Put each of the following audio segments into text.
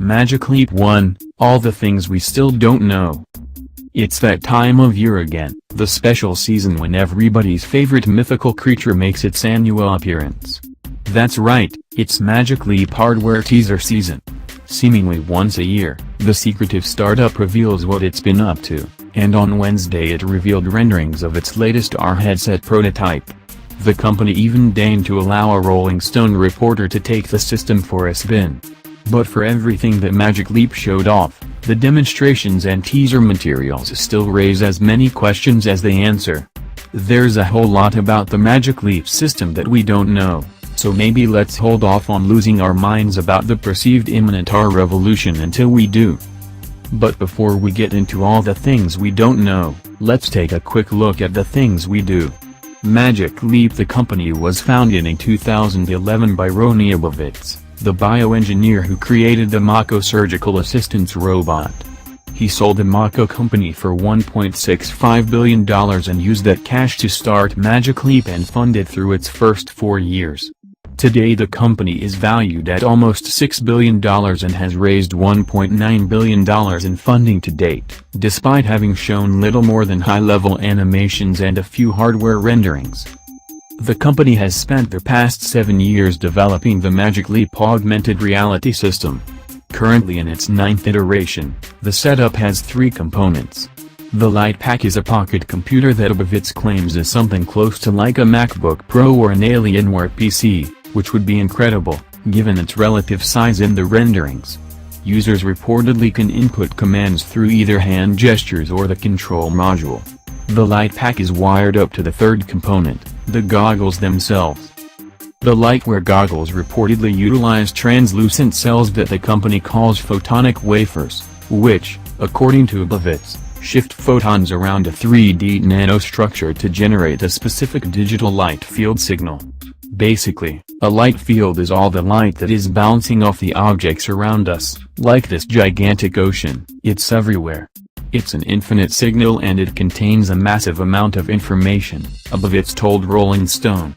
Magic Leap 1, all the things we still don't know. It's that time of year again, the special season when everybody's favorite mythical creature makes its annual appearance. That's right, it's Magic Leap hardware teaser season. Seemingly once a year, the secretive startup reveals what it's been up to, and on Wednesday it revealed renderings of its latest AR headset prototype. The company even deigned to allow a Rolling Stone reporter to take the system for a spin. But for everything that Magic Leap showed off, the demonstrations and teaser materials still raise as many questions as they answer. There's a whole lot about the Magic Leap system that we don't know, so maybe let's hold off on losing our minds about the perceived imminent AR revolution until we do. But before we get into all the things we don't know, let's take a quick look at the things we do. Magic Leap, the company, was founded in 2011 by Rony Abovitz, the bioengineer who created the Mako surgical assistance robot. He sold the Mako company for $1.65 billion and used that cash to start Magic Leap and fund it through its first 4 years. Today the company is valued at almost $6 billion and has raised $1.9 billion in funding to date, despite having shown little more than high-level animations and a few hardware renderings. The company has spent the past 7 years developing the Magic Leap augmented reality system. Currently in its 9th iteration, the setup has 3 components. The Light Pack is a pocket computer that Abovitz claims is something close to like a MacBook Pro or an Alienware PC, which would be incredible, given its relative size in the renderings. Users reportedly can input commands through either hand gestures or the control module. The Light Pack is wired up to the 3rd component, the goggles themselves. The lightwear goggles reportedly utilize translucent cells that the company calls photonic wafers, which, according to Abovitz, shift photons around a 3D nanostructure to generate a specific digital light field signal. Basically, a light field is all the light that is bouncing off the objects around us, like this gigantic ocean. It's everywhere. It's an infinite signal and it contains a massive amount of information, Abovitz told Rolling Stone.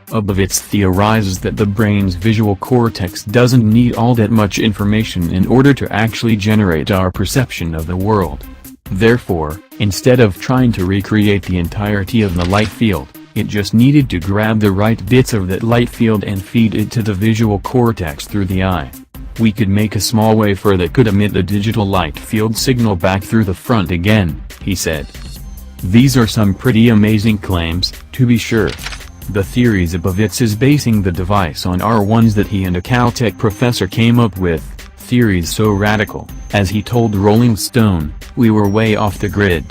Abovitz theorizes that the brain's visual cortex doesn't need all that much information in order to actually generate our perception of the world. Therefore, instead of trying to recreate the entirety of the light field, it just needed to grab the right bits of that light field and feed it to the visual cortex through the eye. We could make a small wafer that could emit the digital light field signal back through the front again, he said. These are some pretty amazing claims, to be sure. The theories Abovitz is basing the device on are ones that he and a Caltech professor came up with, theories so radical, as he told Rolling Stone, we were way off the grid.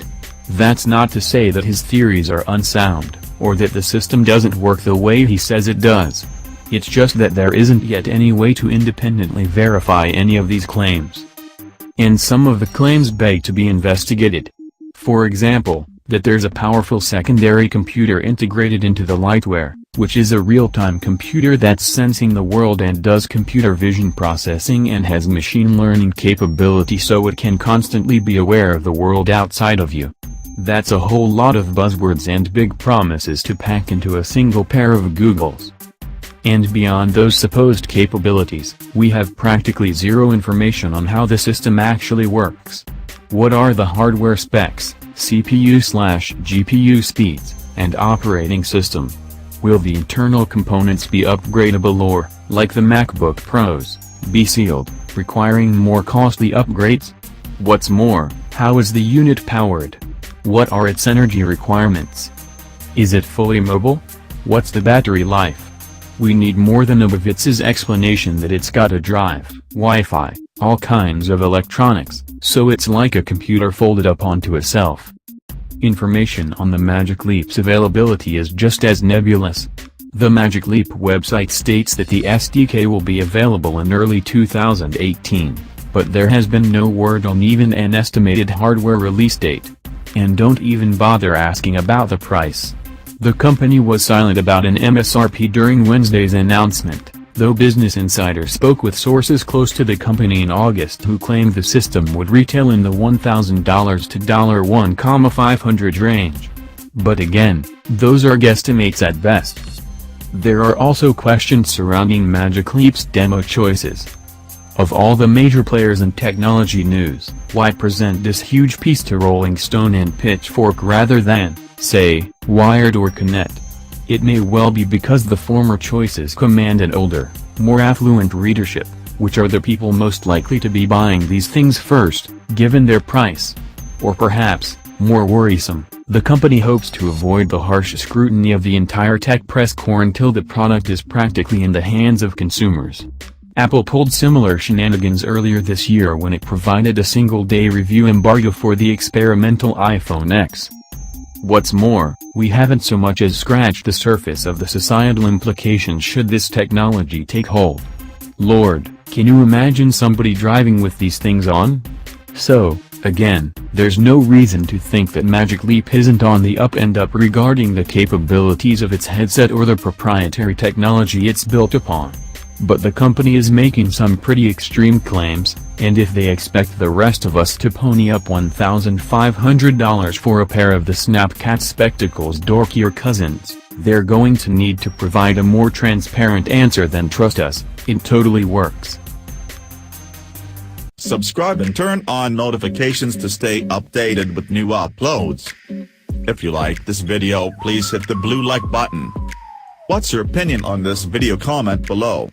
That's not to say that his theories are unsound, or that the system doesn't work the way he says it does. It's just that there isn't yet any way to independently verify any of these claims. And some of the claims beg to be investigated. For example, that there's a powerful secondary computer integrated into the lightwear, which is a real-time computer that's sensing the world and does computer vision processing and has machine learning capability so it can constantly be aware of the world outside of you. That's a whole lot of buzzwords and big promises to pack into a single pair of Googles. And beyond those supposed capabilities, we have practically zero information on how the system actually works. What are the hardware specs, CPU/GPU speeds, and operating system? Will the internal components be upgradable or, like the MacBook Pros, be sealed, requiring more costly upgrades? What's more, how is the unit powered? What are its energy requirements? Is it fully mobile? What's the battery life? We need more than Abovitz's explanation that it's got a drive, Wi-Fi, all kinds of electronics, so it's like a computer folded up onto itself. Information on the Magic Leap's availability is just as nebulous. The Magic Leap website states that the SDK will be available in early 2018, but there has been no word on even an estimated hardware release date. And don't even bother asking about the price. The company was silent about an MSRP during Wednesday's announcement, though Business Insider spoke with sources close to the company in August who claimed the system would retail in the $1,000 to $1,500 range. But again, those are guesstimates at best. There are also questions surrounding Magic Leap's demo choices. Of all the major players in technology news, why present this huge piece to Rolling Stone and Pitchfork rather than, say, Wired or Connect? It may well be because the former choices command an older, more affluent readership, which are the people most likely to be buying these things first, given their price. Or perhaps, more worrisome, the company hopes to avoid the harsh scrutiny of the entire tech press corps until the product is practically in the hands of consumers. Apple pulled similar shenanigans earlier this year when it provided a single-day review embargo for the experimental iPhone X. What's more, we haven't so much as scratched the surface of the societal implications should this technology take hold. Lord, can you imagine somebody driving with these things on? So, again, there's no reason to think that Magic Leap isn't on the up and up regarding the capabilities of its headset or the proprietary technology it's built upon. But the company is making some pretty extreme claims, and if they expect the rest of us to pony up $1,500 for a pair of the Snapcat spectacles dorkier cousins, they're going to need to provide a more transparent answer than trust us, it totally works. Subscribe and turn on notifications to stay updated with new uploads. If you like this video, please hit the blue like button. What's your opinion on this video? Comment below.